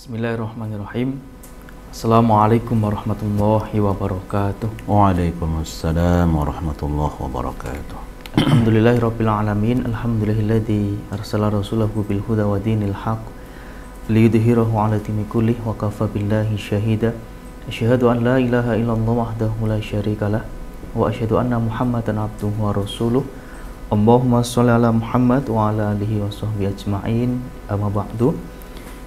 Bismillahirrahmanirrahim. Assalamualaikum warahmatullahi wabarakatuh. Waalaikumsalam warahmatullahi wabarakatuh. Alhamdulillahirabbil alamin. Alhamdulillahilladzi arsala rasulahu bil huda wa dinil haq liyudhhirahu 'ala dini kullih wa kafa billahi syahida. Asyhadu an la ilaha illallah wahdahu la syarikalah wa asyhadu anna Muhammadan abduhu wa rasuluh. Allahumma shalli ala Muhammad wa ala alihi wa sahbihi ajma'in. Amma ba'du.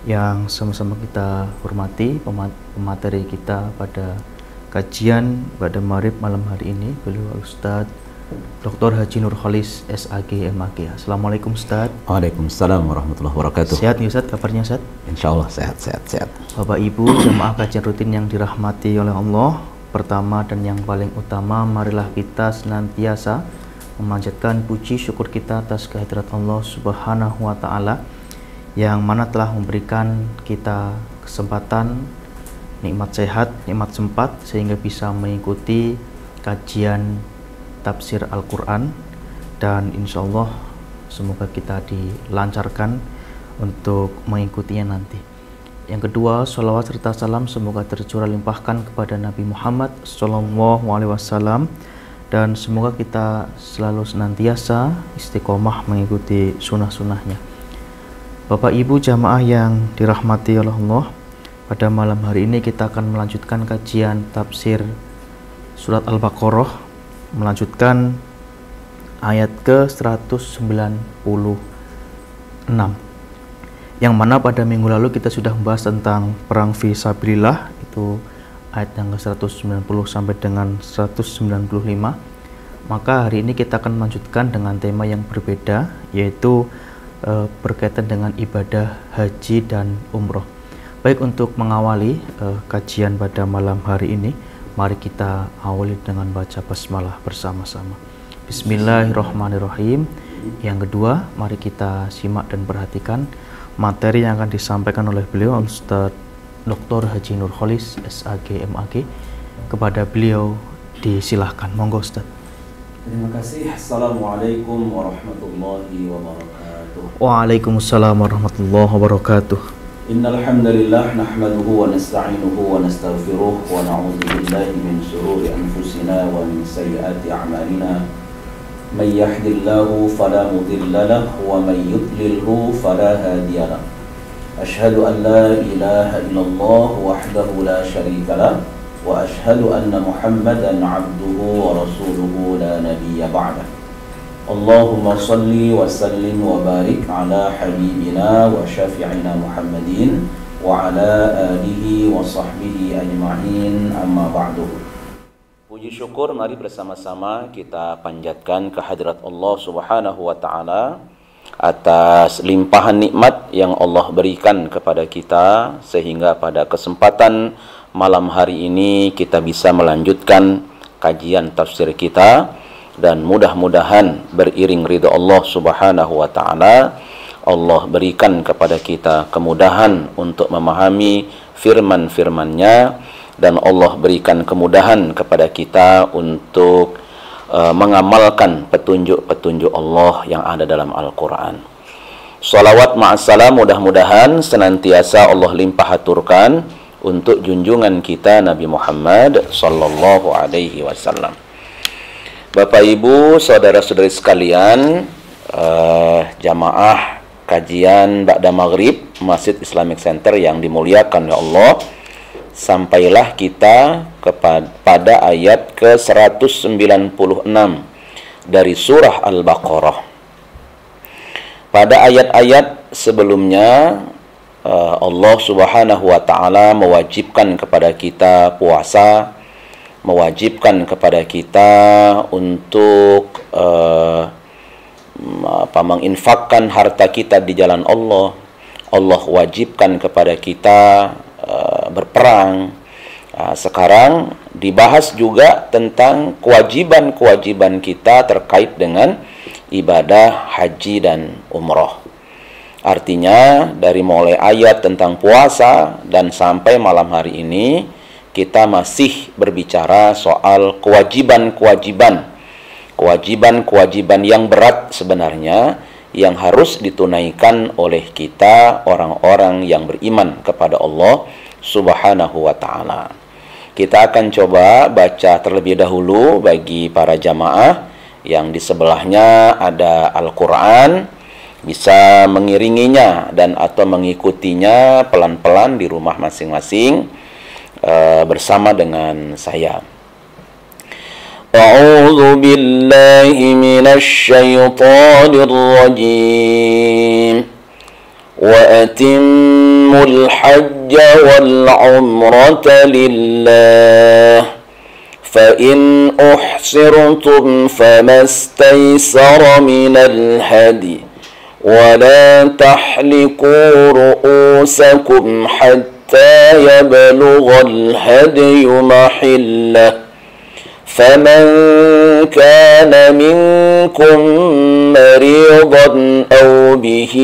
Yang sama-sama kita hormati pemateri kita pada kajian pada Maghrib malam hari ini, beliau Ustadz Dr. Haji Nur Khalis SAG MAG. Assalamualaikum Ustadz. Waalaikumsalam warahmatullahi wabarakatuh. Sehat nih Ustadz, kabarnya Ustadz? Insyaallah sehat. Bapak Ibu jemaah kajian rutin yang dirahmati oleh Allah, pertama dan yang paling utama, marilah kita senantiasa memanjatkan puji syukur kita atas kehadirat Allah Subhanahu wa Ta'ala, yang mana telah memberikan kita kesempatan, nikmat sehat, nikmat sempat, sehingga bisa mengikuti kajian tafsir Al-Quran. Dan insya Allah semoga kita dilancarkan untuk mengikutinya nanti. Yang kedua, sholawat serta salam semoga tercurah limpahkan kepada Nabi Muhammad SAW, dan semoga kita selalu senantiasa istiqomah mengikuti sunnah-sunnahnya. Bapak Ibu jamaah yang dirahmati oleh Allah, pada malam hari ini kita akan melanjutkan kajian tafsir surat Al-Baqarah, melanjutkan ayat ke-196, yang mana pada minggu lalu kita sudah membahas tentang perang fi sabilillah, itu ayat yang ke-190 sampai dengan 195. Maka hari ini kita akan melanjutkan dengan tema yang berbeda, yaitu berkaitan dengan ibadah haji dan umroh. Baik, untuk mengawali kajian pada malam hari ini, mari kita awali dengan baca basmalah bersama-sama. Bismillahirrahmanirrahim. Yang kedua, mari kita simak dan perhatikan materi yang akan disampaikan oleh beliau Ustadz Dr. Haji Nur Khalis SAG MAG. Kepada beliau disilahkan, monggo Ustadz. Terima kasih. Assalamualaikum warahmatullahi wabarakatuh. Waalaikumsalam warahmatullahi wabarakatuh. Innal hamdalillah nahmaduhu wa nasta'inuhu wa nastaghfiruh wa na'udzu billahi min shururi anfusina wa min sayyiati a'malina. May yahdihillahu fala mudilla lahu wa may yudlilhu fala hadiya lahu. Ashhadu an la ilaha illallah wahdahu la syarika lahu wa ashhadu anna Muhammadan 'abduhu wa rasuluhu la nabiyya ba'dahu. Allahumma salli wa sallim wa barik ala habibina wa syafi'ina Muhammadin wa ala alihi wa sahbihi ajma'in, amma ba'du. Puji syukur mari bersama-sama kita panjatkan kehadirat Allah Subhanahu wa Ta'ala atas limpahan nikmat yang Allah berikan kepada kita, sehingga pada kesempatan malam hari ini kita bisa melanjutkan kajian tafsir kita. Dan mudah-mudahan beriring ridha Allah Subhanahu wa Ta'ala, Allah berikan kepada kita kemudahan untuk memahami firman-firman-Nya, dan Allah berikan kemudahan kepada kita untuk mengamalkan petunjuk-petunjuk Allah yang ada dalam Al-Quran. Salawat ma'assalam mudah-mudahan senantiasa Allah limpah aturkan untuk junjungan kita Nabi Muhammad sallallahu alaihi wasallam. Bapak Ibu, saudara-saudari sekalian, jamaah kajian Ba'da Maghrib Masjid Islamic Center yang dimuliakan oleh Allah, sampailah kita kepada ayat ke-196 dari surah Al-Baqarah. Pada ayat-ayat sebelumnya, Allah Subhanahu wa Ta'ala mewajibkan kepada kita puasa, mewajibkan kepada kita untuk menginfakkan harta kita di jalan Allah. Allah wajibkan kepada kita berperang. Sekarang dibahas juga tentang kewajiban-kewajiban kita terkait dengan ibadah haji dan umroh. Artinya dari mulai ayat tentang puasa dan sampai malam hari ini kita masih berbicara soal kewajiban-kewajiban yang berat sebenarnya, yang harus ditunaikan oleh kita orang-orang yang beriman kepada Allah Subhanahu wa ta'ala. Kita akan coba baca terlebih dahulu bagi para jamaah yang di sebelahnya ada Al-Quran, bisa mengiringinya dan atau mengikutinya pelan-pelan di rumah masing-masing bersama dengan saya. A'udzu billahi minasy syaithanir rajim. Wa atimmul hajja wal umrata lillah. Fa in uhsirtum famastaysara minal hadi. Wa la tahliqu ru'usakum hatta yablughal hadyu mahillah. فمن كان منكم مريضا أو به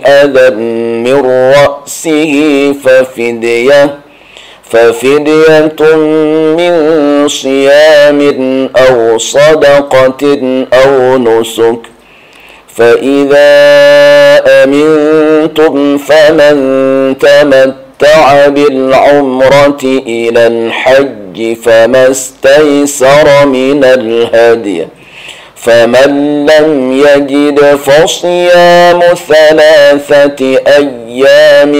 أذى من رأسه ففدية من صيام أو صدقة أو نسك فإذا أمنتم فمن تمتع بالعمرة إلى الحج فما استيسر من الهدي فمن لم يجد فصيام 3 أيام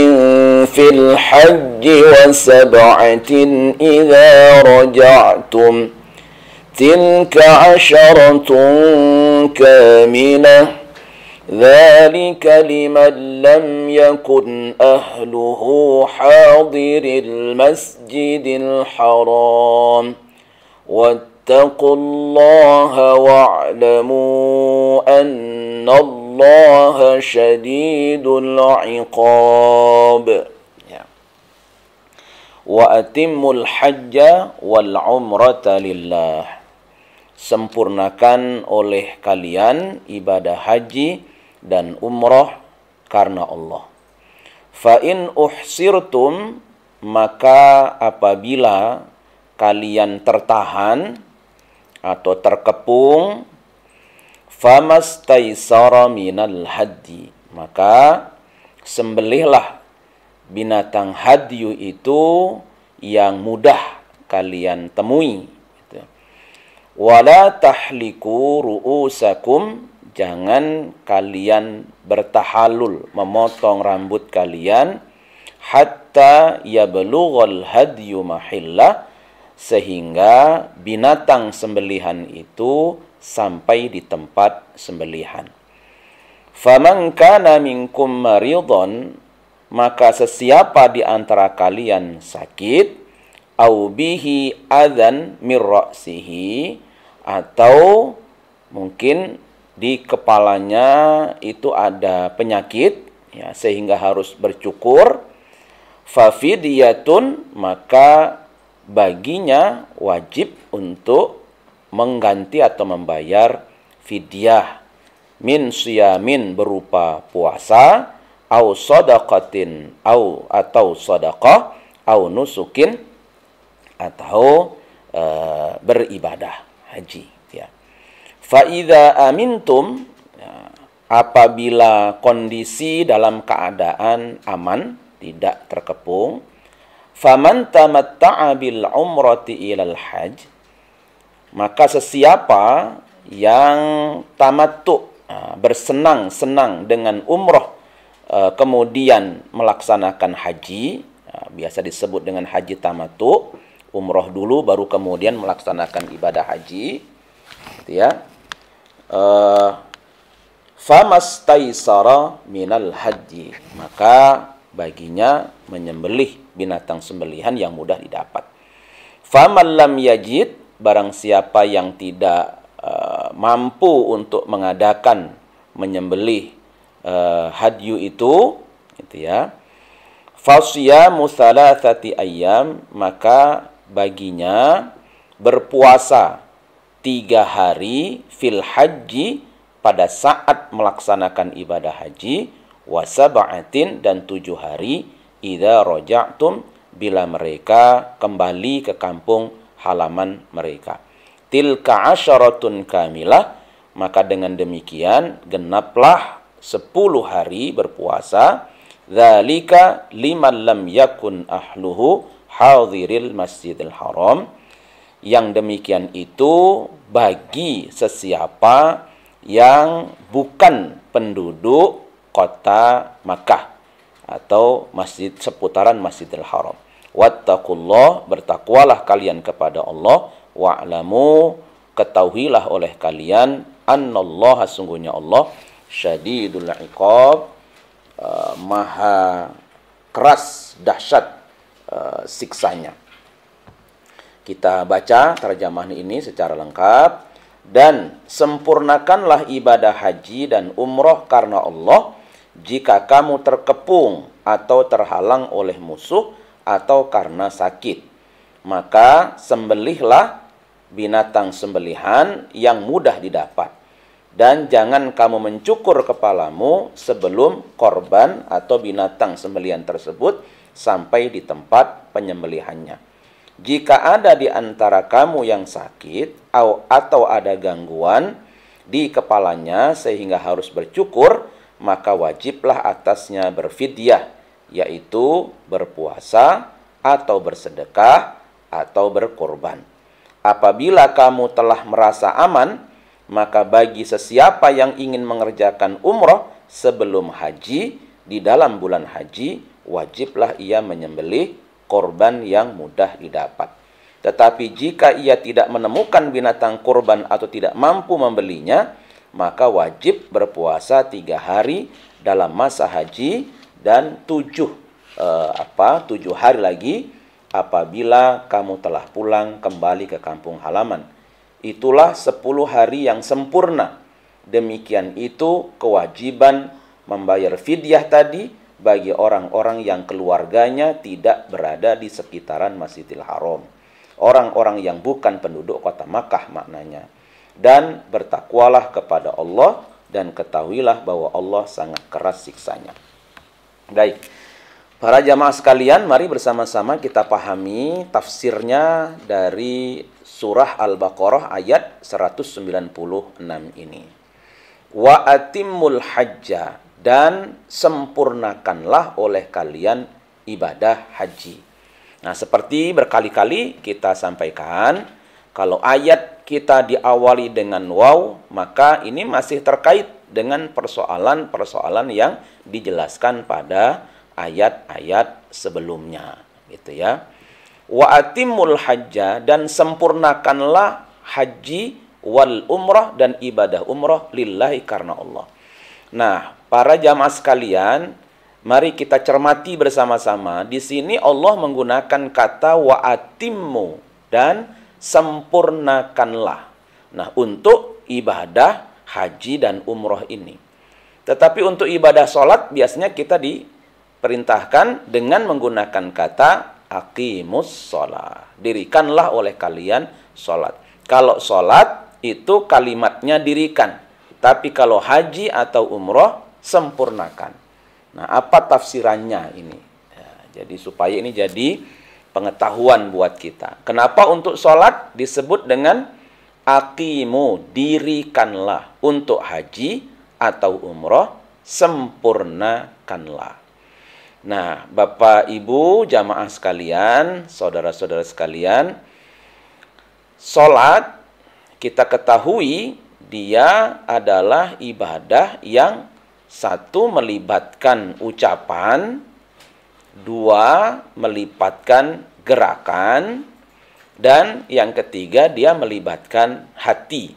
في الحج و7 إذا رجعتم تلك 10 كاملة ذلك لمن لم يكن أهله حاضر المسجد الحرام واتقوا الله واعلموا أن الله شديد العقاب. وأتموا الحج والعمرة لله. Sempurnakan oleh kalian ibadah haji dan umrah karena Allah. Fa in uhsirtum, maka apabila kalian tertahan atau terkepung, famastaysara minal hadi, maka sembelihlah binatang hadyu itu yang mudah kalian temui. Wala tahliku ru'usakum, jangan kalian bertahalul, memotong rambut kalian, hatta yablughal hadyu mahillah, sehingga binatang sembelihan itu sampai di tempat sembelihan. Faman kana minkum maridhan, maka sesiapa di antara kalian sakit, au bihi adzan mir ra'sihi, atau mungkin di kepalanya itu ada penyakit ya, sehingga harus bercukur, fafidiyatun, maka baginya wajib untuk mengganti atau membayar fidyah, min siyamin berupa puasa, au sadaqatin atau sedekah, au nusukin atau beribadah haji ya. Fa idza amintum, ya, apabila kondisi dalam keadaan aman, tidak terkepung, faman tamatta'a bil umrati ilal hajj, maka sesiapa yang tamattu, bersenang-senang dengan umroh, kemudian melaksanakan haji, biasa disebut dengan haji tamattu, umroh dulu baru kemudian melaksanakan ibadah haji, gitu ya. Famastaysara minal haji, maka baginya menyembelih binatang sembelihan yang mudah didapat. Faman lam yajid, barang siapa yang tidak mampu untuk mengadakan menyembelih hadyu itu, gitu ya. Fasyamu 3 ayyam, maka baginya berpuasa 3 hari fil haji, pada saat melaksanakan ibadah haji, wa 7 dan 7 hari idza raja'tum, bila mereka kembali ke kampung halaman mereka. Tilka 10 kamilah, Maka dengan demikian genaplah 10 hari berpuasa. Dzalika liman lam yakun ahluhu hadiril masjidil haram. Yang demikian itu bagi sesiapa yang bukan penduduk kota Makkah atau masjid seputaran Masjidil Haram. Wattaqullah, bertakwalah kalian kepada Allah, wa'lamu, ketahuilah oleh kalian, annallaha, sungguhnya Allah, syadidul iqab, maha keras, dahsyat siksanya. Kita baca terjemahan ini secara lengkap. Dan sempurnakanlah ibadah haji dan umroh karena Allah jika kamu terkepung atau terhalang oleh musuh atau karena sakit. Maka sembelihlah binatang sembelihan yang mudah didapat. Dan jangan kamu mencukur kepalamu sebelum korban atau binatang sembelihan tersebut sampai di tempat penyembelihannya. Jika ada di antara kamu yang sakit atau ada gangguan di kepalanya sehingga harus bercukur, maka wajiblah atasnya berfidyah, yaitu berpuasa atau bersedekah atau berkorban. Apabila kamu telah merasa aman, maka bagi sesiapa yang ingin mengerjakan umroh sebelum haji, di dalam bulan haji, wajiblah ia menyembelih korban yang mudah didapat. Tetapi jika ia tidak menemukan binatang kurban atau tidak mampu membelinya, maka wajib berpuasa 3 hari dalam masa haji dan 7 hari lagi apabila kamu telah pulang kembali ke kampung halaman. Itulah 10 hari yang sempurna. Demikian itu kewajiban membayar fidyah tadi bagi orang-orang yang keluarganya tidak berada di sekitaran Masjidil Haram. Orang-orang yang bukan penduduk kota Makkah maknanya. Dan bertakwalah kepada Allah dan ketahuilah bahwa Allah sangat keras siksanya. Baik. Para jamaah sekalian, mari bersama-sama kita pahami tafsirnya dari surah Al-Baqarah ayat 196 ini. Wa atimmul hajja, dan sempurnakanlah oleh kalian ibadah haji. Nah, seperti berkali-kali kita sampaikan, kalau ayat kita diawali dengan waw, maka ini masih terkait dengan persoalan-persoalan yang dijelaskan pada ayat-ayat sebelumnya, gitu ya. Wa atimul hajja, dan sempurnakanlah haji wal umrah, dan ibadah umrah lillahi, karena Allah. Nah, para jamaah sekalian, mari kita cermati bersama-sama. Di sini Allah menggunakan kata wa atimmu, dan sempurnakanlah. Nah, untuk ibadah haji dan umroh ini. Tetapi untuk ibadah sholat biasanya kita diperintahkan dengan menggunakan kata aqimus sholat. Dirikanlah oleh kalian sholat. Kalau sholat itu kalimatnya dirikan. Tapi kalau haji atau umroh, sempurnakan. Nah, apa tafsirannya ini? Ya, jadi supaya ini jadi pengetahuan buat kita. Kenapa untuk sholat disebut dengan aqimu, dirikanlah. Untuk haji atau umroh, sempurnakanlah. Nah, Bapak, Ibu, jamaah sekalian, saudara-saudara sekalian, sholat kita ketahui dia adalah ibadah yang satu melibatkan ucapan, dua melibatkan gerakan, dan yang ketiga dia melibatkan hati.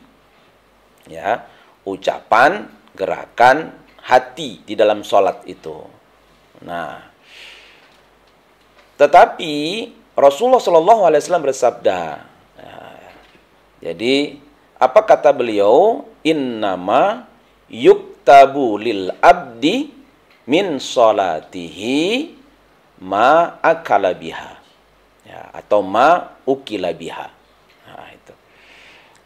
Ya, ucapan, gerakan, hati di dalam sholat itu. Nah, tetapi Rasulullah SAW bersabda. Nah, jadi apa kata beliau? Innama yuktabu lil abdi min sholatihi ma akala biha, ya, atau ma ukila biha. Nah, itu.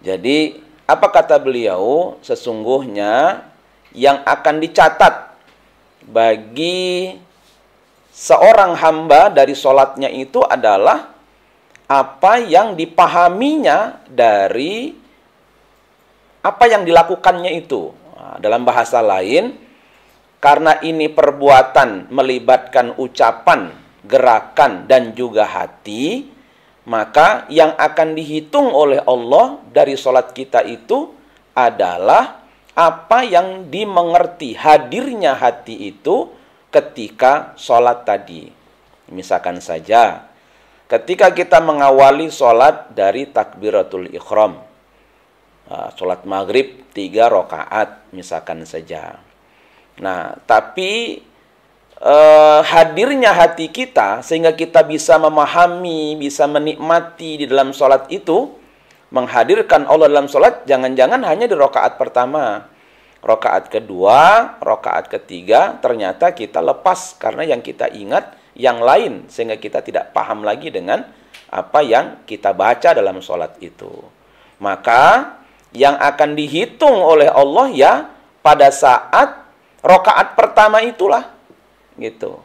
Jadi apa kata beliau? Sesungguhnya yang akan dicatat bagi seorang hamba dari sholatnya itu adalah apa yang dipahaminya dari apa yang dilakukannya itu. Nah, dalam bahasa lain, karena ini perbuatan melibatkan ucapan, gerakan, dan juga hati, maka yang akan dihitung oleh Allah dari sholat kita itu adalah apa yang dimengerti, hadirnya hati itu ketika sholat tadi. Misalkan saja, ketika kita mengawali sholat dari takbiratul ihram, sholat maghrib 3 rakaat misalkan saja. Nah, tapi hadirnya hati kita sehingga kita bisa memahami, bisa menikmati di dalam sholat itu, menghadirkan Allah dalam sholat, jangan-jangan hanya di rakaat pertama. Rakaat kedua, rakaat ketiga, ternyata kita lepas karena yang kita ingat yang lain, sehingga kita tidak paham lagi dengan apa yang kita baca dalam sholat itu. Maka yang akan dihitung oleh Allah ya pada saat rakaat pertama itulah, gitu.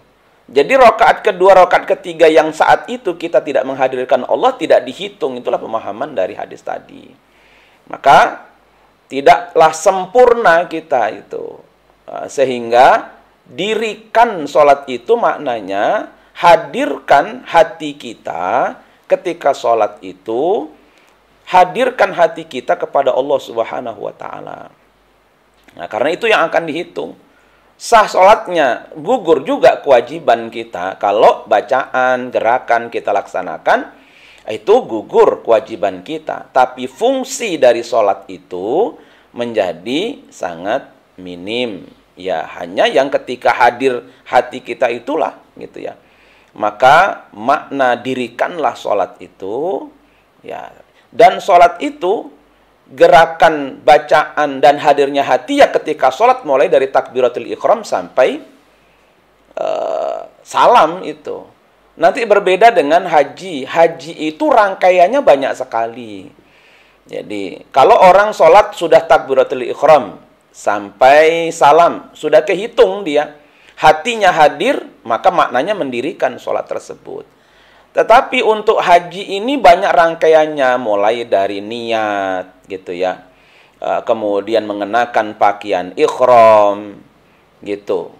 Jadi rakaat kedua, rakaat ketiga yang saat itu kita tidak menghadirkan Allah tidak dihitung. Itulah pemahaman dari hadis tadi. Maka tidaklah sempurna kita itu. Sehingga dirikan sholat itu maknanya hadirkan hati kita ketika sholat itu, hadirkan hati kita kepada Allah Subhanahu wa Ta'ala. Nah, karena itu yang akan dihitung. Sah sholatnya, gugur juga kewajiban kita. Kalau bacaan, gerakan kita laksanakan, itu gugur kewajiban kita. Tapi fungsi dari sholat itu menjadi sangat minim. Ya, hanya yang ketika hadir hati kita itulah, gitu ya. Maka makna dirikanlah sholat itu, ya. Dan sholat itu, gerakan, bacaan, dan hadirnya hati ya ketika sholat mulai dari takbiratul ihram sampai salam itu. Nanti berbeda dengan haji. Haji itu rangkaiannya banyak sekali. Jadi kalau orang sholat sudah takbiratul ihram sampai salam, sudah kehitung dia, hatinya hadir, maka maknanya mendirikan sholat tersebut. Tetapi untuk haji ini banyak rangkaiannya, mulai dari niat, gitu ya. Kemudian mengenakan pakaian ihram, gitu.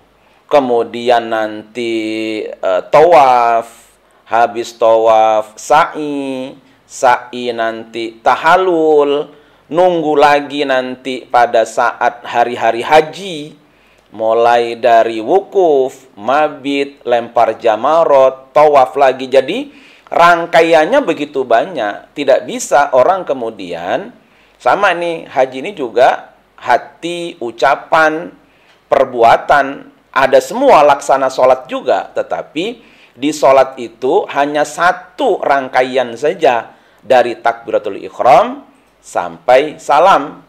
Kemudian nanti tawaf, habis tawaf sa'i nanti tahalul, nunggu lagi nanti pada saat hari-hari haji, mulai dari wukuf, mabit, lempar jamarot, tawaf lagi. Jadi rangkaiannya begitu banyak. Tidak bisa orang kemudian, sama nih haji ini juga hati, ucapan, perbuatan, ada semua laksana sholat juga. Tetapi di sholat itu hanya satu rangkaian saja, dari takbiratul ihram sampai salam.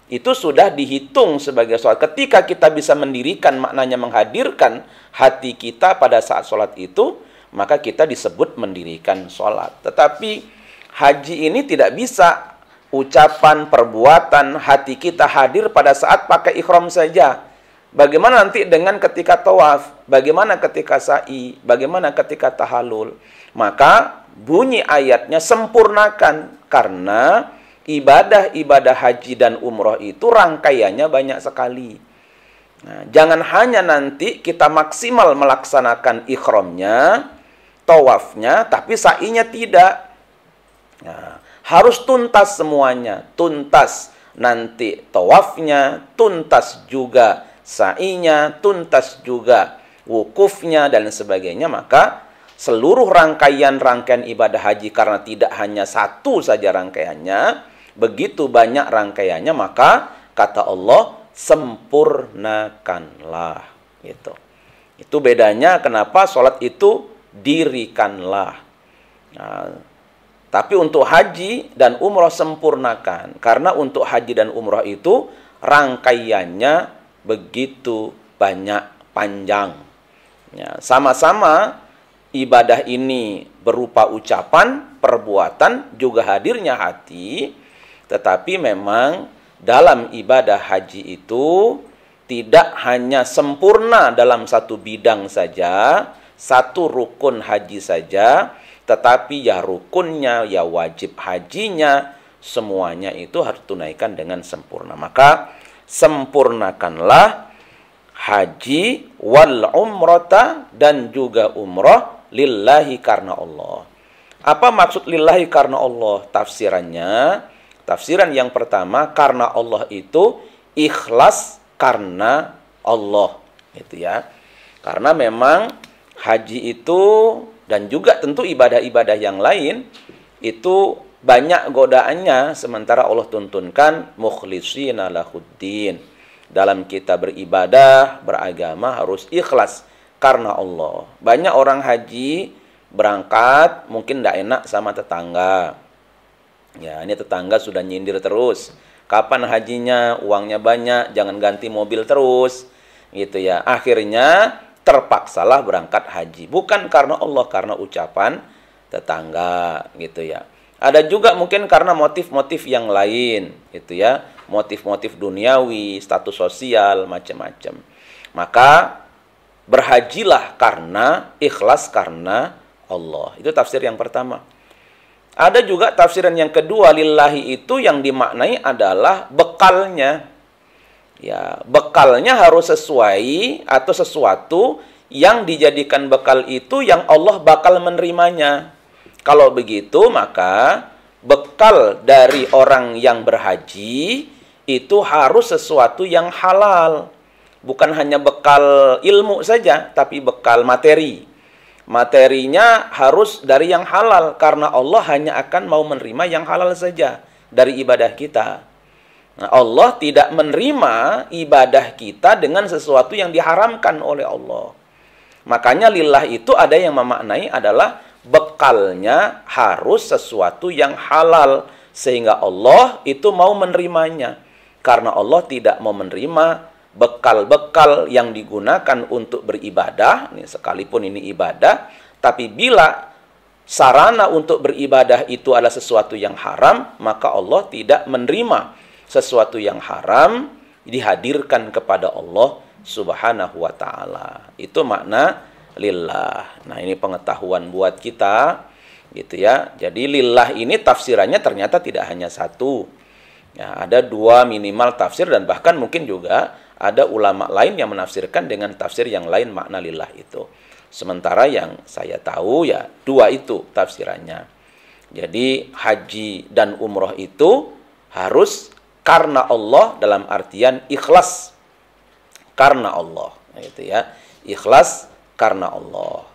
Itu sudah dihitung sebagai sholat. Ketika kita bisa mendirikan, maknanya menghadirkan hati kita pada saat sholat itu, maka kita disebut mendirikan sholat. Tetapi haji ini tidak bisa ucapan, perbuatan, hati kita hadir pada saat pakai ihram saja. Bagaimana nanti dengan ketika tawaf? Bagaimana ketika sa'i? Bagaimana ketika tahalul? Maka bunyi ayatnya sempurnakan, karena ibadah-ibadah haji dan umroh itu rangkaiannya banyak sekali. Nah, jangan hanya nanti kita maksimal melaksanakan ihramnya, tawafnya, tapi sa'inya tidak. Nah, harus tuntas semuanya. Tuntas nanti tawafnya, tuntas juga sa'inya, tuntas juga wukufnya, dan sebagainya. Maka seluruh rangkaian-rangkaian ibadah haji, karena tidak hanya satu saja rangkaiannya, begitu banyak rangkaiannya, maka kata Allah, sempurnakanlah. Gitu. Itu bedanya kenapa sholat itu dirikanlah. Nah, tapi untuk haji dan umroh sempurnakan. Karena untuk haji dan umroh itu rangkaiannya begitu banyak, panjang. Ya, sama-sama ibadah ini berupa ucapan, perbuatan, juga hadirnya hati. Tetapi memang dalam ibadah haji itu tidak hanya sempurna dalam satu bidang saja, satu rukun haji saja, tetapi ya rukunnya, ya wajib hajinya, semuanya itu harus tunaikan dengan sempurna. Maka sempurnakanlah haji wal umrata, dan juga umrah, lillahi, karena Allah. Apa maksud lillahi karena Allah? Tafsiran yang pertama, karena Allah itu ikhlas karena Allah, gitu ya. Karena memang haji itu dan juga tentu ibadah-ibadah yang lain itu banyak godaannya, sementara Allah tuntunkan mukhlishina lahuddin. Dalam kita beribadah, beragama harus ikhlas karena Allah. Banyak orang haji berangkat mungkin tidak enak sama tetangga. Ya, ini tetangga sudah nyindir terus. Kapan hajinya? Uangnya banyak, jangan ganti mobil terus. Gitu ya. Akhirnya terpaksalah berangkat haji. Bukan karena Allah, karena ucapan tetangga, gitu ya. Ada juga mungkin karena motif-motif yang lain, gitu ya. Motif-motif duniawi, status sosial, macam-macam. Maka berhajilah karena ikhlas karena Allah. Itu tafsir yang pertama. Ada juga tafsiran yang kedua, lillahi itu yang dimaknai adalah bekalnya. Ya, bekalnya harus sesuai atau sesuatu yang dijadikan bekal itu yang Allah bakal menerimanya. Kalau begitu, maka bekal dari orang yang berhaji itu harus sesuatu yang halal. Bukan hanya bekal ilmu saja, tapi bekal materi. Materinya harus dari yang halal, karena Allah hanya akan mau menerima yang halal saja dari ibadah kita. Nah, Allah tidak menerima ibadah kita dengan sesuatu yang diharamkan oleh Allah. Makanya lillah itu ada yang memaknai adalah bekalnya harus sesuatu yang halal, sehingga Allah itu mau menerimanya. Karena Allah tidak mau menerima bekal-bekal yang digunakan untuk beribadah, ini sekalipun ini ibadah, tapi bila sarana untuk beribadah itu adalah sesuatu yang haram, maka Allah tidak menerima sesuatu yang haram dihadirkan kepada Allah Subhanahu wa ta'ala. Itu makna lillah. Nah, ini pengetahuan buat kita, gitu ya. Jadi lillah ini tafsirannya ternyata tidak hanya satu. Ya, ada dua minimal tafsir, dan bahkan mungkin juga ada ulama lain yang menafsirkan dengan tafsir yang lain makna lillah itu. Sementara yang saya tahu ya dua itu tafsirannya. Jadi haji dan umroh itu harus karena Allah, dalam artian ikhlas karena Allah, gitu ya. Ikhlas karena Allah.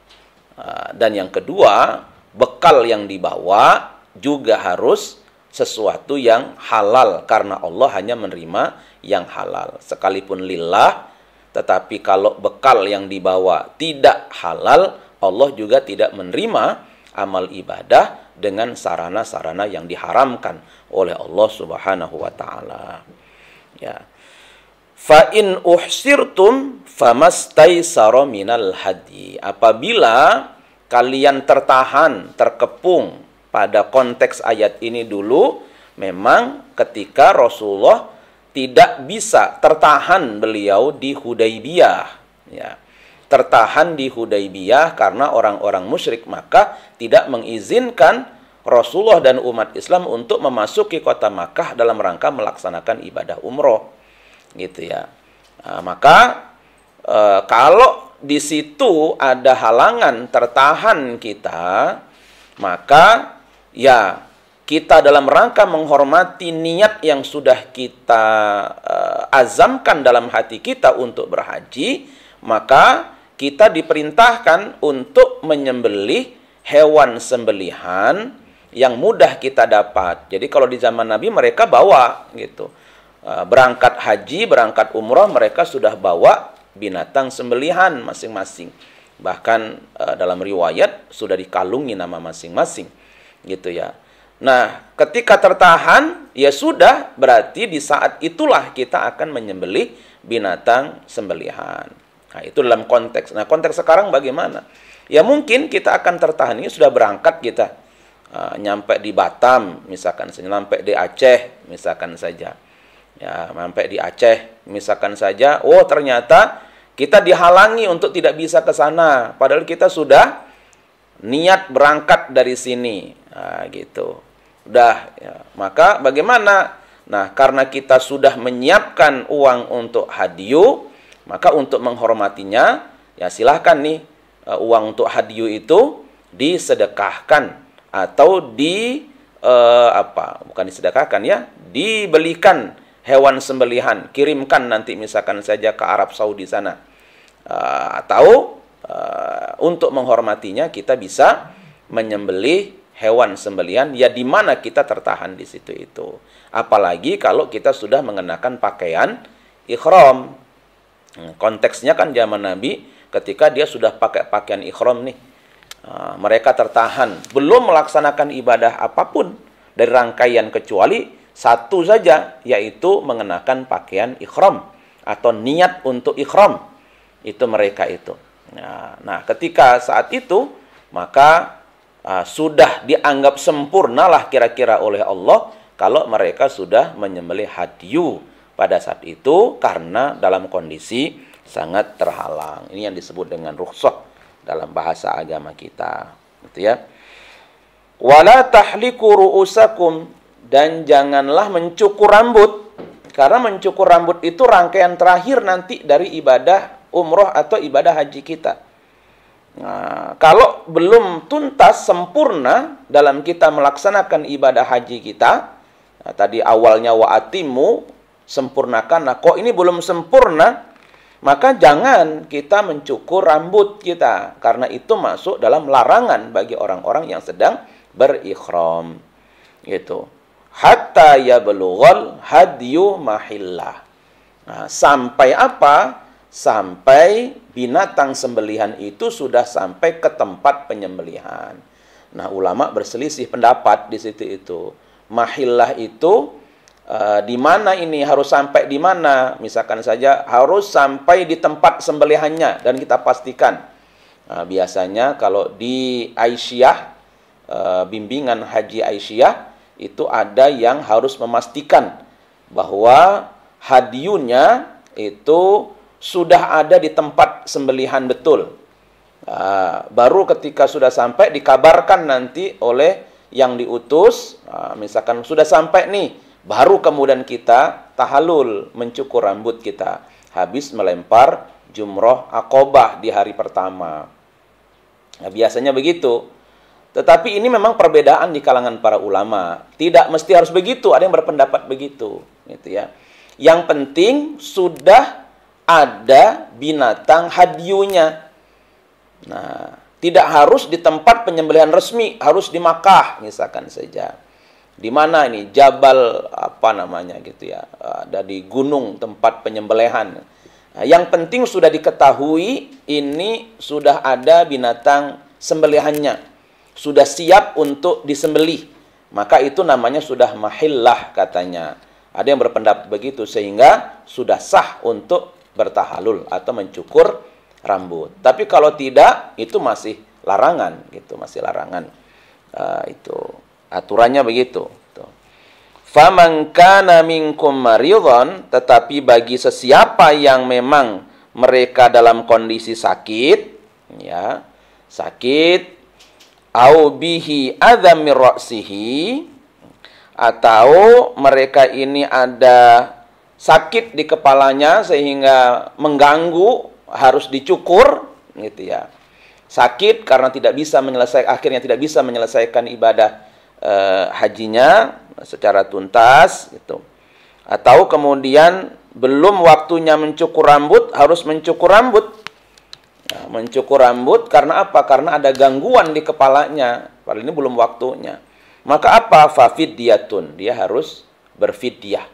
Dan yang kedua, bekal yang dibawa juga harus sesuatu yang halal, karena Allah hanya menerima yang halal. Sekalipun lillah, tetapi kalau bekal yang dibawa tidak halal, Allah juga tidak menerima amal ibadah dengan sarana-sarana yang diharamkan oleh Allah Subhanahu wa ta'ala. Ya. Fa in uhsirtum famastaisara minal hadi. Apabila kalian tertahan, terkepung pada konteks ayat ini dulu, memang ketika Rasulullah tidak bisa tertahan beliau di Hudaybiyah, ya. Tertahan di Hudaybiyah karena orang-orang musyrik, maka tidak mengizinkan Rasulullah dan umat Islam untuk memasuki kota Makkah dalam rangka melaksanakan ibadah umroh, gitu ya. Nah, maka kalau di situ ada halangan tertahan kita, maka ya kita dalam rangka menghormati niat yang sudah kita azamkan dalam hati kita untuk berhaji, maka kita diperintahkan untuk menyembelih hewan sembelihan yang mudah kita dapat. Jadi kalau di zaman Nabi mereka bawa gitu. Berangkat haji, berangkat umrah, mereka sudah bawa binatang sembelihan masing-masing. Bahkan dalam riwayat sudah dikalungi nama masing-masing, gitu ya. Nah, ketika tertahan, ya sudah, berarti di saat itulah kita akan menyembelih binatang sembelihan. Nah, itu dalam konteks. Nah, konteks sekarang bagaimana? Ya mungkin kita akan tertahan, ini sudah berangkat kita. Nyampe di Batam, misalkan saja, nyampe di Aceh, misalkan saja. Ya, sampai di Aceh, misalkan saja, oh ternyata kita dihalangi untuk tidak bisa ke sana, padahal kita sudah niat berangkat dari sini, nah, gitu. Udah, ya. Maka bagaimana? Nah, karena kita sudah menyiapkan uang untuk hadyu, maka untuk menghormatinya, ya silahkan nih, uang untuk hadyu itu disedekahkan atau bukan disedekahkan ya, dibelikan hewan sembelihan, kirimkan nanti misalkan saja ke Arab Saudi sana. Atau untuk menghormatinya kita bisa menyembelih hewan sembelihan ya di mana kita tertahan di situ itu. Apalagi kalau kita sudah mengenakan pakaian ihram. Konteksnya kan zaman Nabi ketika dia sudah pakai pakaian ihram nih. Mereka tertahan, belum melaksanakan ibadah apapun dari rangkaian kecuali satu saja, yaitu mengenakan pakaian ihram atau niat untuk ihram. Itu mereka itu. Nah, ketika saat itu maka sudah dianggap sempurnalah kira-kira oleh Allah kalau mereka sudah menyembelih hadyu pada saat itu karena dalam kondisi sangat terhalang. Ini yang disebut dengan rukhsah dalam bahasa agama kita, gitu ya. Wala tahliku ru'usakum, dan janganlah mencukur rambut, karena mencukur rambut itu rangkaian terakhir nanti dari ibadah umroh atau ibadah haji kita. Nah, kalau belum tuntas sempurna dalam kita melaksanakan ibadah haji kita, nah, tadi awalnya wa atimu, sempurnakan. Nah, kok ini belum sempurna, maka jangan kita mencukur rambut kita, karena itu masuk dalam larangan bagi orang-orang yang sedang berikhram. Gitu. Hatta yablughal hadyu mahillah. Nah, sampai apa? Sampai binatang sembelihan itu sudah sampai ke tempat penyembelihan. Nah, ulama berselisih pendapat di situ itu. Mahillah itu di mana ini, harus sampai di mana? Misalkan saja harus sampai di tempat sembelihannya dan kita pastikan. Nah, biasanya kalau di Aisyah, bimbingan haji Aisyah, itu ada yang harus memastikan bahwa hadyunya itu sudah ada di tempat sembelihan betul. Baru ketika sudah sampai dikabarkan nanti oleh yang diutus, misalkan sudah sampai nih, baru kemudian kita tahallul, mencukur rambut kita habis melempar jumroh Aqobah di hari pertama. Nah, biasanya begitu. Tetapi ini memang perbedaan di kalangan para ulama. Tidak mesti harus begitu, ada yang berpendapat begitu, gitu ya. Yang penting sudah ada binatang hadyunya. Nah, tidak harus di tempat penyembelihan resmi, harus di Makkah misalkan saja. Di mana ini? Jabal apa namanya gitu ya. Ada di gunung tempat penyembelihan. Nah, yang penting sudah diketahui ini sudah ada binatang sembelihannya. Sudah siap untuk disembelih. Maka itu namanya sudah mahillah katanya. Ada yang berpendapat begitu sehingga sudah sah untuk bertahalul atau mencukur rambut. Tapi kalau tidak, itu masih larangan, gitu, masih larangan. Itu aturannya begitu. Faman kana minkum maridhan, tetapi bagi sesiapa yang memang mereka dalam kondisi sakit, ya, sakit, au bihi adzam min ra'sihi, atau mereka ini ada sakit di kepalanya sehingga mengganggu, harus dicukur, gitu ya. Sakit karena tidak bisa akhirnya tidak bisa menyelesaikan ibadah hajinya secara tuntas, gitu. Atau kemudian belum waktunya mencukur rambut, harus mencukur rambut. Ya, mencukur rambut karena apa? Karena ada gangguan di kepalanya, padahal ini belum waktunya. Maka apa? Fafidyatun, dia harus berfidyah.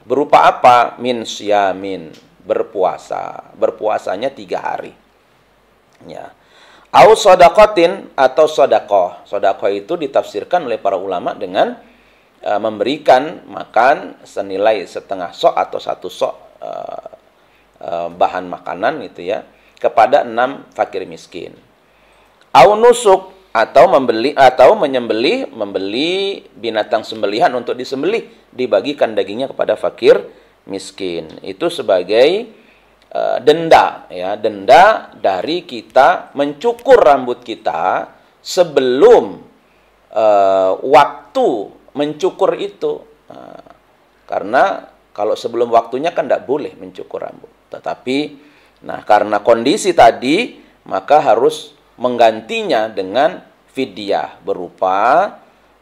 Berupa apa? Min syamin, berpuasa. Berpuasanya 3 hari. Ya. Au sodakotin, atau sodakoh. Sodakoh itu ditafsirkan oleh para ulama dengan memberikan makan senilai setengah sok atau 1 sok bahan makanan gitu ya, kepada 6 fakir miskin. Au nusuk, atau membeli binatang sembelihan untuk disembelih, dibagikan dagingnya kepada fakir miskin. Itu sebagai denda, ya, denda dari kita mencukur rambut kita sebelum waktu waktu mencukur itu. Nah, karena kalau sebelum waktunya kan tidak boleh mencukur rambut. Tetapi, nah karena kondisi tadi, maka harus menggantinya dengan fidyah berupa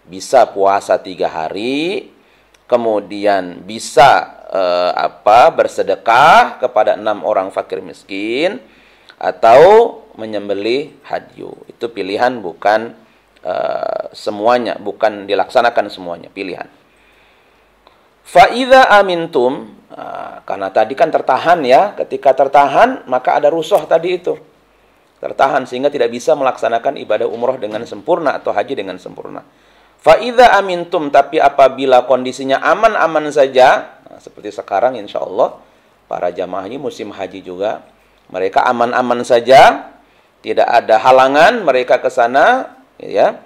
bisa puasa 3 hari, kemudian bisa bersedekah kepada 6 orang fakir miskin, atau menyembelih hadyu. Itu pilihan, bukan semuanya, bukan dilaksanakan semuanya, pilihan. Fa'idha amintum, karena tadi kan tertahan ya, ketika tertahan maka ada rusuh tadi itu. Tertahan sehingga tidak bisa melaksanakan ibadah umroh dengan sempurna atau haji dengan sempurna. Fa'idha amintum, tapi apabila kondisinya aman-aman saja, nah, seperti sekarang insya Allah, para jamaah haji musim haji juga, mereka aman-aman saja, tidak ada halangan mereka ke sana, ya.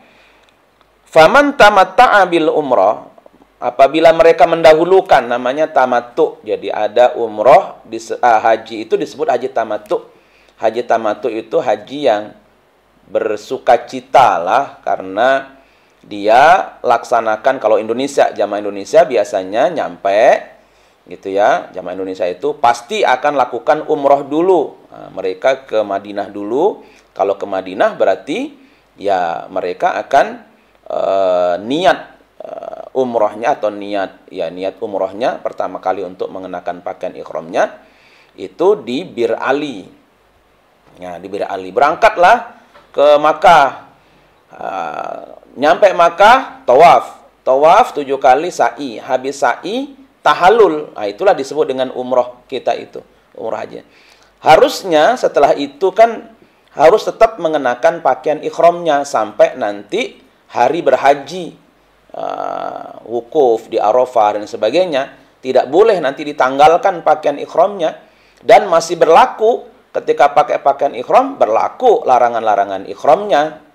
Faman tamatta'a bil umrah, apabila mereka mendahulukan, namanya tamattu. Jadi ada umroh, haji itu disebut haji tamattu. Haji tamattu itu haji yang bersukacita lah, karena dia laksanakan, kalau Indonesia, jamaah Indonesia biasanya nyampe gitu ya, jamaah Indonesia itu pasti akan lakukan umroh dulu. Nah, mereka ke Madinah dulu. Kalau ke Madinah berarti ya mereka akan niat umrohnya atau niat umrohnya pertama kali untuk mengenakan pakaian ihramnya itu di Bir Ali. Ya, di Bir Ali. Berangkatlah ke Makkah. Nyampe Makkah, tawaf 7 kali sa'i. Habis sa'i, tahallul. Nah, itulah disebut dengan umroh kita itu, umroh haji. Harusnya setelah itu kan harus tetap mengenakan pakaian ihramnya sampai nanti hari berhaji, wukuf di Arafah dan sebagainya. Tidak boleh nanti ditanggalkan pakaian ihramnya, dan masih berlaku ketika pakai pakaian ihram, berlaku larangan-larangan ihramnya.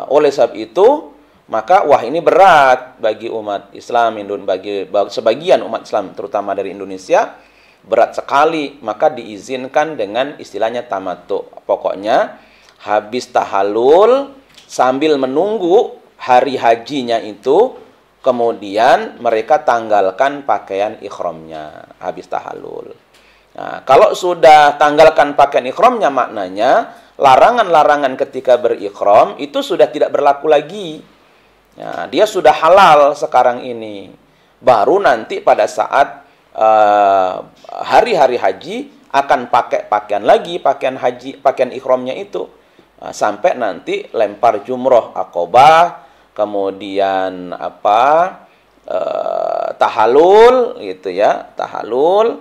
Oleh sebab itu, maka wah ini berat bagi umat Islam, bagi sebagian umat Islam terutama dari Indonesia, berat sekali. Maka diizinkan dengan istilahnya tamattu. Pokoknya habis tahallul sambil menunggu hari hajinya itu, kemudian mereka tanggalkan pakaian ihramnya habis tahallul. Nah, kalau sudah tanggalkan pakaian ihramnya, maknanya larangan-larangan ketika berihram itu sudah tidak berlaku lagi. Nah, dia sudah halal sekarang ini. Baru nanti pada saat hari-hari haji akan pakai pakaian lagi, pakaian haji, pakaian ihramnya itu. Nah, sampai nanti lempar jumroh Aqobah, kemudian tahallul gitu ya, tahallul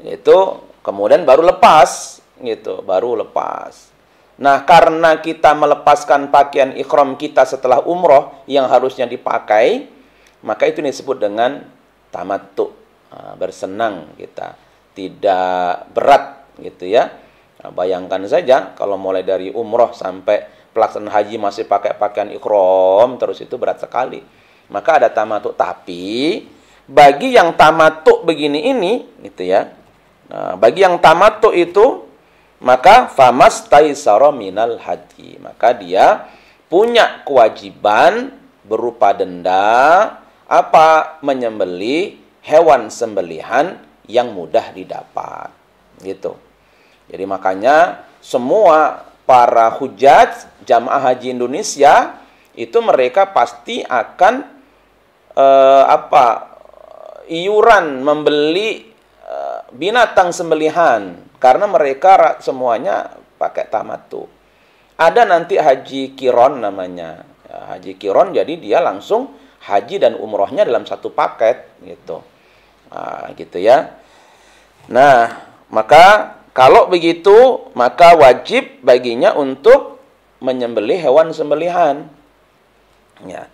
itu, kemudian baru lepas gitu, baru lepas. Nah, karena kita melepaskan pakaian ihram kita setelah umroh yang harusnya dipakai, maka itu disebut dengan tamattu. Nah, bersenang kita, tidak berat gitu ya. Nah, bayangkan saja kalau mulai dari umroh sampai pelaksanaan haji masih pakai pakaian ihram terus, itu berat sekali. Maka ada tamattu. Tapi bagi yang tamattu begini ini gitu ya, nah, bagi yang tamattu itu, maka famastaisara minal hadi, maka dia punya kewajiban berupa denda menyembelih hewan sembelihan yang mudah didapat gitu. Jadi makanya semua para hujjaj jamaah haji Indonesia itu mereka pasti akan iuran membeli binatang sembelihan, karena mereka semuanya pakai tamattu. Ada nanti haji kiron namanya, ya, haji kiron, jadi dia langsung haji dan umrohnya dalam satu paket gitu. Nah, gitu ya. Nah, maka kalau begitu, maka wajib baginya untuk menyembelih hewan sembelihan. Ya.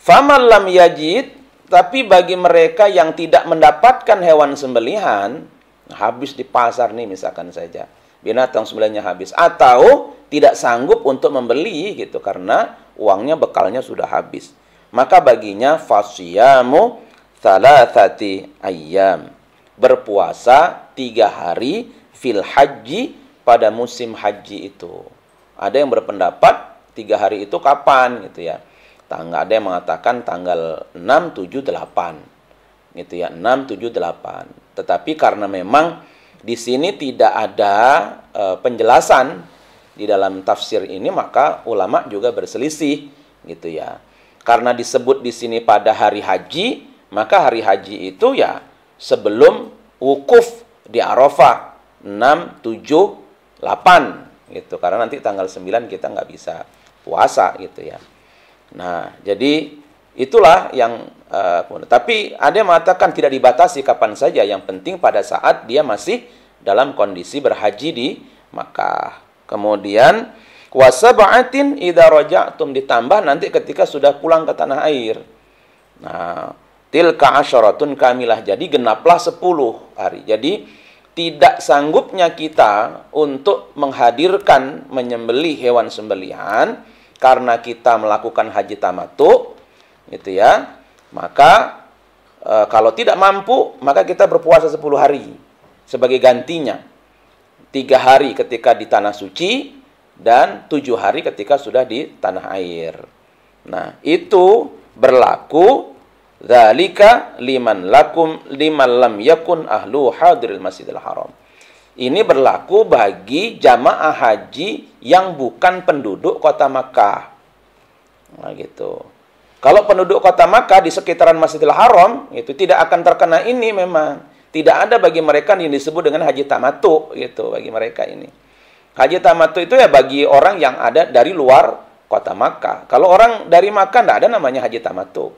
Faman lam yajid, tapi bagi mereka yang tidak mendapatkan hewan sembelihan, habis di pasar nih misalkan saja, binatang sembelihannya habis, atau tidak sanggup untuk membeli gitu karena uangnya, bekalnya sudah habis, maka baginya fasiyamu thalathati ayyam, berpuasa 3 hari fil haji, pada musim haji itu. Ada yang berpendapat 3 hari itu kapan gitu ya. Ada yang mengatakan tanggal 6, 7, 8. Gitu ya, 6, 7, 8. Tetapi karena memang di sini tidak ada penjelasan di dalam tafsir ini, maka ulama juga berselisih gitu ya. Karena disebut di sini pada hari haji, maka hari haji itu ya sebelum wukuf di Arafah 6, 7, 8 gitu. Karena nanti tanggal 9 kita nggak bisa puasa gitu ya. Nah, jadi itulah yang tapi ada yang mengatakan tidak dibatasi kapan saja, yang penting pada saat dia masih dalam kondisi berhaji di Makkah. Kemudian wasab'atin idza raja'tum, ditambah nanti ketika sudah pulang ke tanah air. Nah, tilka asyaratun kamilah, jadi genaplah 10 hari. Jadi tidak sanggupnya kita untuk menghadirkan menyembelih hewan sembelihan karena kita melakukan haji tamattu gitu ya. Maka kalau tidak mampu, maka kita berpuasa 10 hari sebagai gantinya. 3 hari ketika di tanah suci dan 7 hari ketika sudah di tanah air. Nah, itu berlaku dzalika liman lam yakun ahlu hadiril Masjidil Haram. Ini berlaku bagi jamaah haji yang bukan penduduk kota Makkah. Nah, gitu. Kalau penduduk kota Makkah di sekitaran Masjidil Haram itu tidak akan terkena ini memang. Tidak ada bagi mereka yang disebut dengan haji tamattu gitu bagi mereka ini. Haji tamattu itu ya bagi orang yang ada dari luar kota Makkah. Kalau orang dari Makkah tidak ada namanya haji tamattu.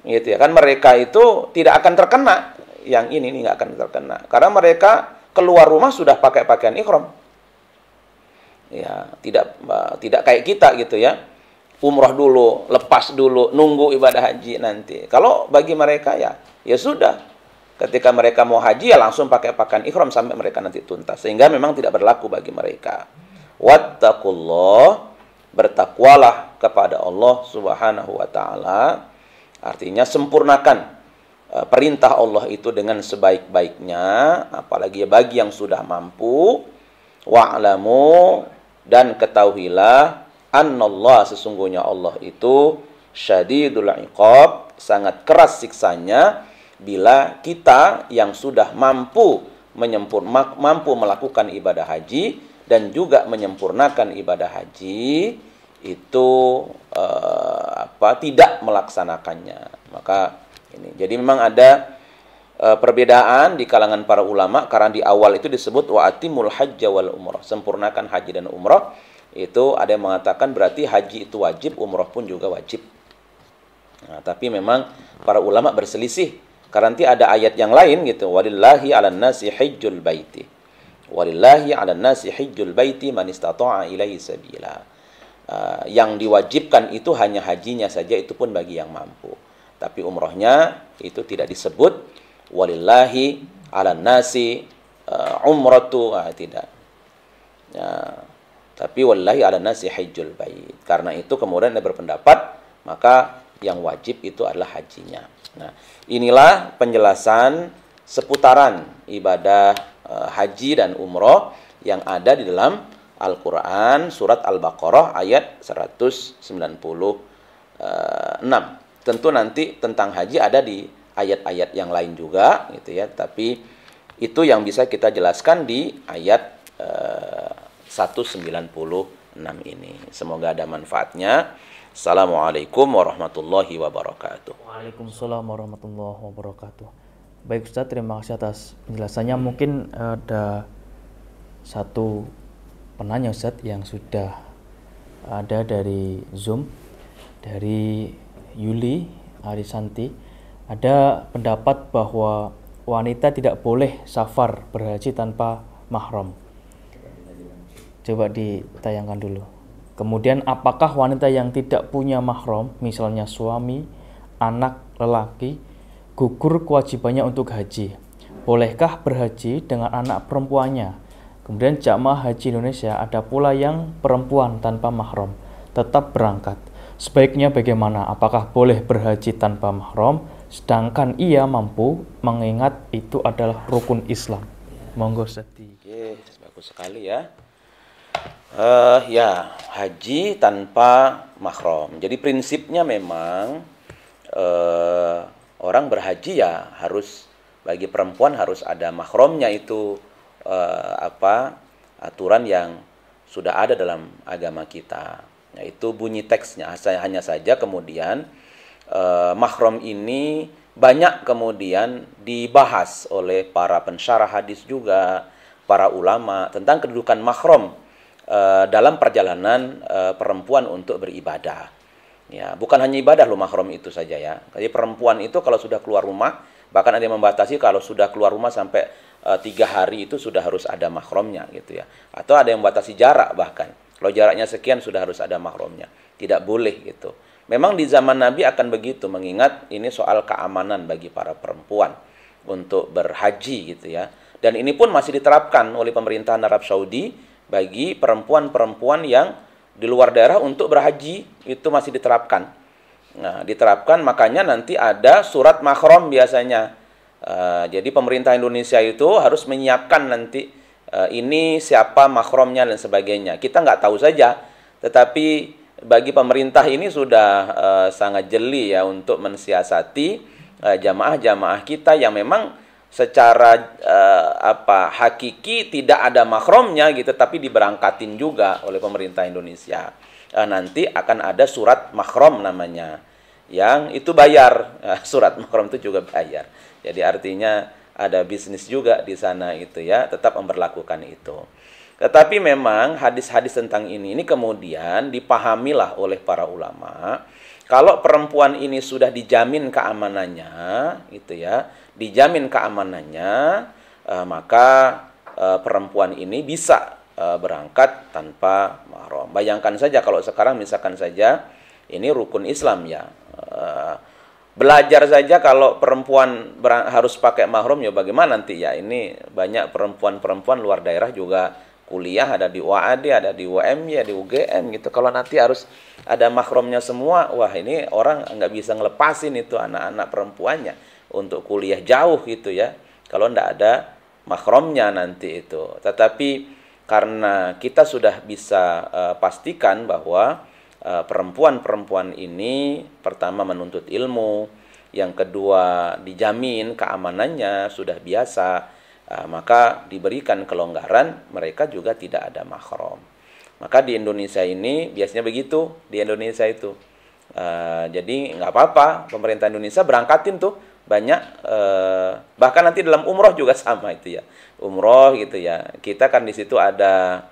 Gitu ya kan, mereka itu tidak akan terkena. Yang ini nggak akan terkena karena mereka keluar rumah sudah pakai pakaian ihram. Ya, tidak kayak kita gitu ya. Umroh dulu, lepas dulu, nunggu ibadah haji nanti. Kalau bagi mereka ya sudah. Ketika mereka mau haji ya langsung pakai pakaian ihram sampai mereka nanti tuntas. Sehingga memang tidak berlaku bagi mereka. Wattaqullah, bertakwalah kepada Allah Subhanahu wa taala. Artinya sempurnakan perintah Allah itu dengan sebaik-baiknya, apalagi bagi yang sudah mampu. Wa'lamu, dan ketahuilah, annallah, sesungguhnya Allah itu syadidul iqab, sangat keras siksanya bila kita yang sudah mampu melakukan ibadah haji dan juga menyempurnakan ibadah haji itu tidak melaksanakannya. Maka ini. Jadi memang ada perbedaan di kalangan para ulama karena di awal itu disebut wa atimul hajja wal umrah, sempurnakan haji dan umrah. Itu ada yang mengatakan berarti haji itu wajib, umrah pun juga wajib. Nah, tapi memang para ulama berselisih karena nanti ada ayat yang lain gitu, walillahi 'alan nasi hajjul baiti. Walillahi 'alan nasi hajjul baiti man istata'a ilaihi sabila. Yang diwajibkan itu hanya hajinya saja, itu pun bagi yang mampu. Tapi umrohnya itu tidak disebut walillahi 'alan nasi umratu, tidak. Ya, tapi walillahi 'alan nasi hajjul bait. Karena itu kemudian ada berpendapat maka yang wajib itu adalah hajinya. Nah, inilah penjelasan seputaran ibadah haji dan umroh yang ada di dalam Al-Quran surat Al-Baqarah ayat 196. Tentu nanti tentang haji ada di ayat-ayat yang lain juga gitu ya, tapi itu yang bisa kita jelaskan di ayat 196 ini. Semoga ada manfaatnya. Assalamualaikum warahmatullahi wabarakatuh. Waalaikumsalam warahmatullahi wabarakatuh. Baik Ustaz, terima kasih atas penjelasannya. Mungkin ada satu penanya Ustaz yang sudah ada dari Zoom, dari Yuli Arisanti. Ada pendapat bahwa wanita tidak boleh safar berhaji tanpa mahram. Coba ditayangkan dulu. Kemudian apakah wanita yang tidak punya mahram, misalnya suami, anak lelaki, gugur kewajibannya untuk haji? Bolehkah berhaji dengan anak perempuannya? Kemudian jamaah haji Indonesia ada pula yang perempuan tanpa mahram, tetap berangkat. Sebaiknya bagaimana? Apakah boleh berhaji tanpa mahram, sedangkan ia mampu, mengingat itu adalah rukun Islam? Monggo Ustaz. Oke, bagus sekali ya. Ya, haji tanpa mahram. Jadi prinsipnya memang orang berhaji ya harus, bagi perempuan harus ada mahramnya, itu aturan yang sudah ada dalam agama kita. Yaitu bunyi teksnya. Hanya saja kemudian mahram ini banyak kemudian dibahas oleh para pensyarah hadis juga, para ulama, tentang kedudukan mahram dalam perjalanan perempuan untuk beribadah. Ya, bukan hanya ibadah loh mahram itu saja ya. Jadi perempuan itu kalau sudah keluar rumah, bahkan ada yang membatasi kalau sudah keluar rumah sampai 3 hari itu sudah harus ada mahramnya gitu ya. Atau ada yang membatasi jarak, bahkan kalau jaraknya sekian sudah harus ada mahramnya. Tidak boleh gitu. Memang di zaman Nabi akan begitu, mengingat ini soal keamanan bagi para perempuan untuk berhaji gitu ya. Dan ini pun masih diterapkan oleh pemerintahan Arab Saudi bagi perempuan-perempuan yang di luar daerah untuk berhaji, itu masih diterapkan. Nah, diterapkan, makanya nanti ada surat mahram biasanya. Jadi pemerintah Indonesia itu harus menyiapkan nanti ini siapa mahramnya dan sebagainya. Kita nggak tahu saja, tetapi bagi pemerintah ini sudah sangat jeli ya untuk mensiasati jamaah-jamaah kita yang memang secara hakiki tidak ada mahramnya gitu, tapi diberangkatin juga oleh pemerintah Indonesia. Nanti akan ada surat mahram namanya, yang itu bayar. Surat mahram itu juga bayar. Jadi artinya ada bisnis juga di sana itu ya, tetap memperlakukan itu. Tetapi memang hadis-hadis tentang ini kemudian dipahamilah oleh para ulama, kalau perempuan ini sudah dijamin keamanannya, gitu ya, dijamin keamanannya, maka perempuan ini bisa berangkat tanpa mahram. Bayangkan saja kalau sekarang misalkan saja ini rukun Islam ya, belajar saja kalau perempuan harus pakai mahram ya bagaimana nanti ya. Ini banyak perempuan-perempuan luar daerah juga kuliah, ada di UAD, ada di UMY, di UGM gitu. Kalau nanti harus ada mahramnya semua, wah ini orang nggak bisa ngelepasin itu anak-anak perempuannya untuk kuliah jauh gitu ya, kalau nggak ada mahramnya nanti itu. Tetapi karena kita sudah bisa pastikan bahwa perempuan-perempuan ini pertama menuntut ilmu, yang kedua dijamin keamanannya sudah biasa, maka diberikan kelonggaran, mereka juga tidak ada mahram. Maka di Indonesia ini biasanya begitu, di Indonesia itu. Jadi nggak apa-apa, pemerintah Indonesia berangkatin tuh banyak, bahkan nanti dalam umroh juga sama itu ya, umroh gitu ya. Kita kan di situ ada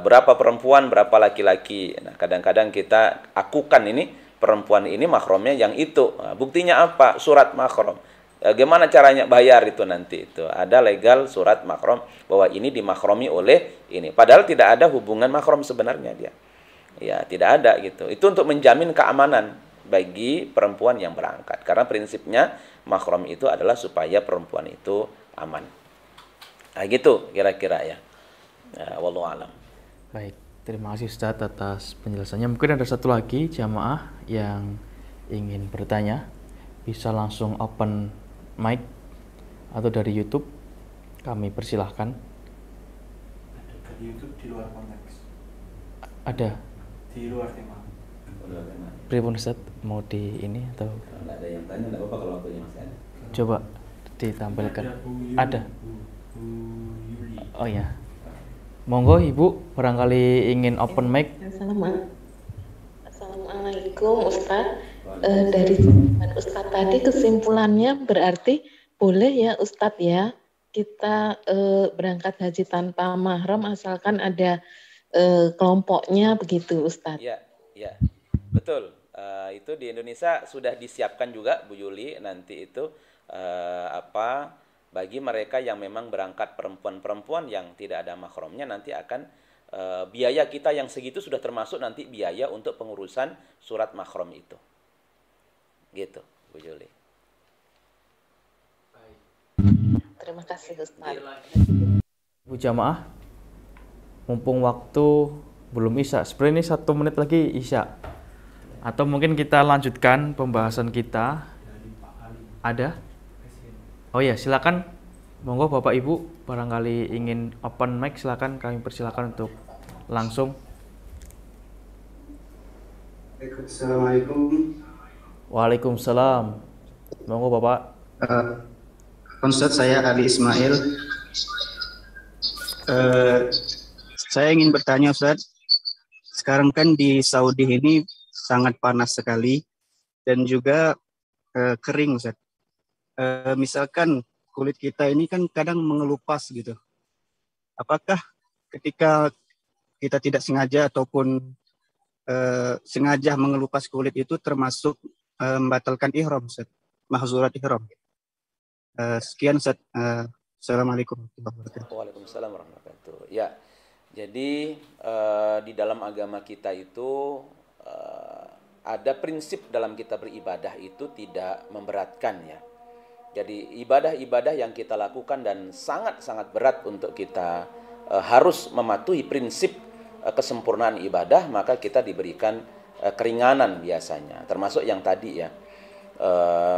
berapa perempuan, berapa laki-laki. Nah, kadang-kadang kita akukan ini perempuan ini mahramnya yang itu. Nah, buktinya apa? Surat mahram. Gimana caranya bayar itu nanti itu ada legal surat mahram bahwa ini dimahrami oleh ini, padahal tidak ada hubungan mahram sebenarnya dia ya, tidak ada gitu. Itu untuk menjamin keamanan bagi perempuan yang berangkat, karena prinsipnya mahram itu adalah supaya perempuan itu aman. Nah gitu kira-kira ya, wallahu alam. Baik, terima kasih Ustadz atas penjelasannya. Mungkin ada satu lagi jamaah yang ingin bertanya, bisa langsung open mic atau dari YouTube, kami persilahkan. Dari YouTube di luar konteks. Ada Di luar tema. Pripun Ustadz, mau di ini atau? Kalau nggak ada yang tanya nggak apa-apa kalau waktunya masih ada. Coba ditampilkan. Ada. Bu Yuli. Oh ya. Monggo Ibu, barangkali ingin open mic. Assalamualaikum Ustadz. Dari jawaban Ustadz tadi kesimpulannya berarti boleh ya Ustadz ya kita berangkat haji tanpa mahram asalkan ada kelompoknya begitu Ustadz. Ya, ya, betul. Itu di Indonesia sudah disiapkan juga Bu Yuli, nanti itu bagi mereka yang memang berangkat perempuan-perempuan yang tidak ada mahramnya, nanti akan biaya kita yang segitu sudah termasuk nanti biaya untuk pengurusan surat mahram itu. Gitu, Bu Yuli. Terima kasih Ustaz. Bu jamaah, mumpung waktu belum isya, sebenarnya ini 1 menit lagi isya. Atau mungkin kita lanjutkan pembahasan kita. Ada? Oh ya, silakan. Monggo Bapak Ibu, barangkali ingin open mic, silakan, kami persilakan untuk langsung. Assalamualaikum. Waalaikumsalam. Monggo Bapak. Ustadz, saya Ali Ismail. Saya ingin bertanya Ustadz, sekarang kan di Saudi ini sangat panas sekali dan juga kering Ustadz. Misalkan kulit kita ini kan kadang mengelupas gitu. Apakah ketika kita tidak sengaja ataupun sengaja mengelupas kulit itu termasuk membatalkan ihram Ustadz, mahzurat ihram? Sekian Ustadz. Assalamualaikum warahmatullahi wabarakatuh. Waalaikumsalam warahmatullahi wabarakatuh. Ya, jadi di dalam agama kita itu ada prinsip dalam kita beribadah itu tidak memberatkan ya. Jadi ibadah-ibadah yang kita lakukan dan sangat-sangat berat untuk kita harus mematuhi prinsip kesempurnaan ibadah, maka kita diberikan keringanan biasanya. Termasuk yang tadi ya.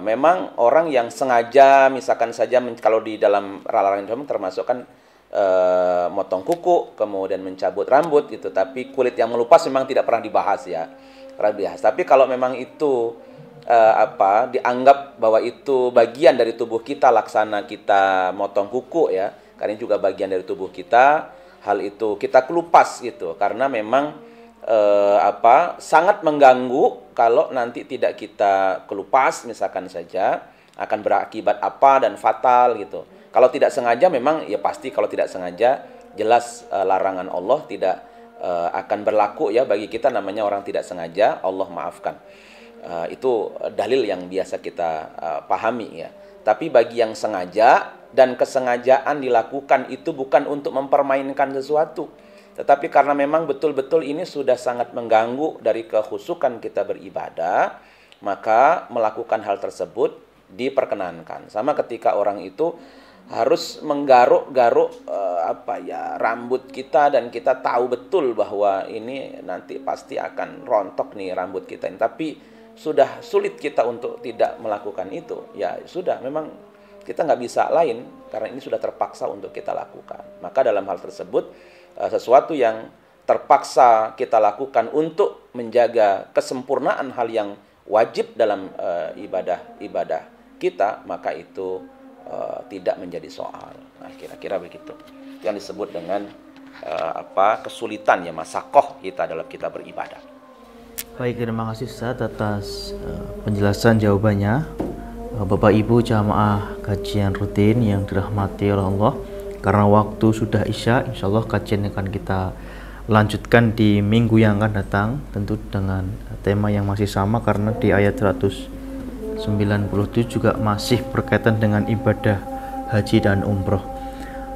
Memang orang yang sengaja misalkan saja kalau di dalam larangan ihram termasuk kan motong kuku, kemudian mencabut rambut gitu, tapi kulit yang melupas memang tidak pernah dibahas ya. Tapi kalau memang itu dianggap bahwa itu bagian dari tubuh kita, laksana kita motong kuku ya, karena ini juga bagian dari tubuh kita, hal itu kita kelupas gitu, karena memang sangat mengganggu kalau nanti tidak kita kelupas misalkan saja akan berakibat apa dan fatal gitu. Kalau tidak sengaja memang ya pasti kalau tidak sengaja jelas larangan Allah tidak akan berlaku ya bagi kita, namanya orang tidak sengaja Allah maafkan. Itu dalil yang biasa kita pahami ya. Tapi bagi yang sengaja dan kesengajaan dilakukan itu bukan untuk mempermainkan sesuatu, tetapi karena memang betul-betul ini sudah sangat mengganggu dari kekhusyukan kita beribadah, maka melakukan hal tersebut diperkenankan. Sama ketika orang itu harus menggaruk-garuk rambut kita dan kita tahu betul bahwa ini nanti pasti akan rontok nih rambut kita ini, tapi sudah sulit kita untuk tidak melakukan itu. Ya sudah, memang kita nggak bisa lain karena ini sudah terpaksa untuk kita lakukan. Maka dalam hal tersebut sesuatu yang terpaksa kita lakukan untuk menjaga kesempurnaan hal yang wajib dalam ibadah kita, maka itu tidak menjadi soal. Nah, kira-kira begitu yang disebut dengan kesulitan ya, masakoh kita dalam kita beribadah. Baik, terima kasih Ustaz atas penjelasan jawabannya. Bapak Ibu jamaah kajian rutin yang dirahmati oleh Allah, karena waktu sudah isya, insya Allah kajian akan kita lanjutkan di minggu yang akan datang, tentu dengan tema yang masih sama, karena di ayat 197 juga masih berkaitan dengan ibadah haji dan umroh.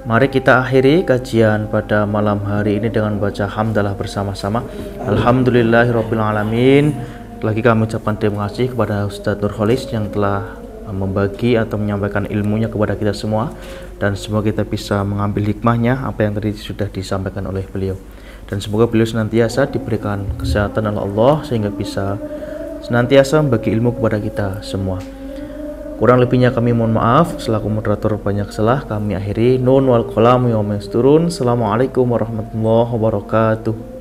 Mari kita akhiri kajian pada malam hari ini dengan baca hamdalah bersama-sama. Alhamdulillahirabbil alamin. Lagi kami ucapkan terima kasih kepada Ustadz Nurholis yang telah membagi atau menyampaikan ilmunya kepada kita semua, dan semoga kita bisa mengambil hikmahnya apa yang tadi sudah disampaikan oleh beliau, dan semoga beliau senantiasa diberikan kesehatan oleh Allah sehingga bisa senantiasa membagi ilmu kepada kita semua. Kurang lebihnya kami mohon maaf, selaku moderator banyak salah, kami akhiri. Nun wal qalam yawma yasturun. Assalamualaikum warahmatullahi wabarakatuh.